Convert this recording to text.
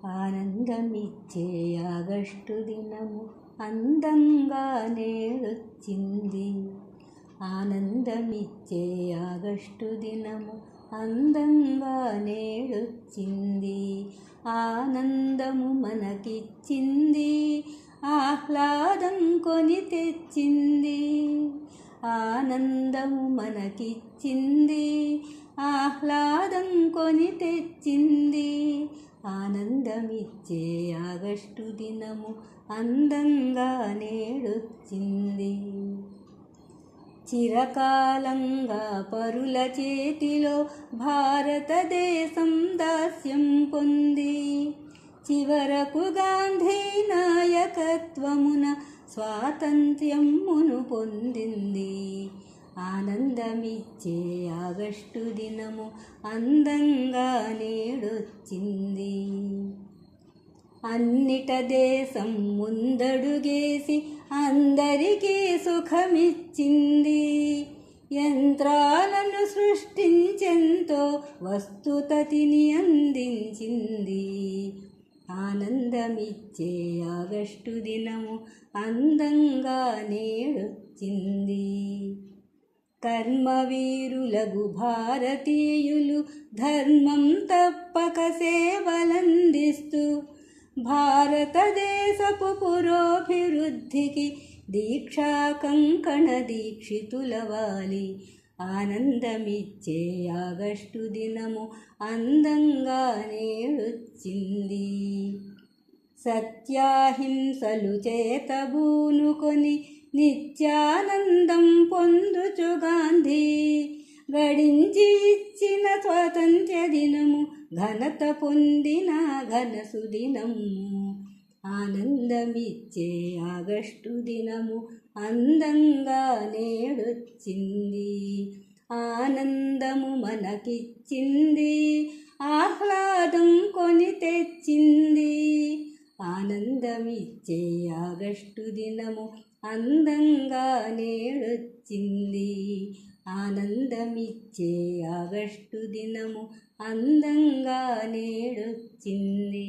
ఆనందమిచ్చే August దినము అందంగా నేడొచ్చింది. ఆనందమిచ్చే August దినము అందంగా నేడొచ్చింది. ఆనందము మనకిచ్చింది, ఆహ్లాదం కొని తెచ్చింది. ఆనందము మనకిచ్చింది, ఆహ్లాదం కొని తెచ్చింది. ఆనందమిచ్చే ఆగస్టు దినము అందంగా నేడొచ్చింది. చిరకాలంగా పరుల చేతిలో భారతదేశం దాస్యం పొంది, చివరకు గాంధీ నాయకత్వమున స్వాతంత్ర్యమును పొందింది. ఆనందమిచ్చే ఆగస్టు దినము అందంగా నేడొచ్చింది. అన్నిట దేశం ముందడుగేసి అందరికీ సుఖమిచ్చింది. యంత్రాలను సృష్టించెంతో వస్తుతతిని అందించింది. ఆనందమిచ్చే ఆగస్టు దినము అందంగా నేడొచ్చింది. కర్మవీరులగు భారతీయులు ధర్మం తప్పక సేవలందిస్తూ భారతదేశపు పురోభివృద్ధికి దీక్షా కంకణ దీక్షితులవాలి. ఆనందమిచ్చే ఆగస్టు దినము అందంగా నేడొచ్చింది. సత్యాహింసలు చేతబూనుకొని నిత్యానందం పొందుచు గాంధీ గడించి ఇచ్చిన స్వాతంత్ర్య దినము ఘనత పొందిన ఘన సుదినము. ఆనందమిచ్చే ఆగస్టు దినము అందంగా నేడొచ్చింది. ఆనందము మనకిచ్చింది, ఆహ్లాదం కొని తెచ్చింది. ఆనందమిచ్చే ఆగస్టు దినము అందంగా నేడొచ్చింది. ఆనందమిచ్చే ఆగస్టు దినము అందంగా నేడొచ్చింది.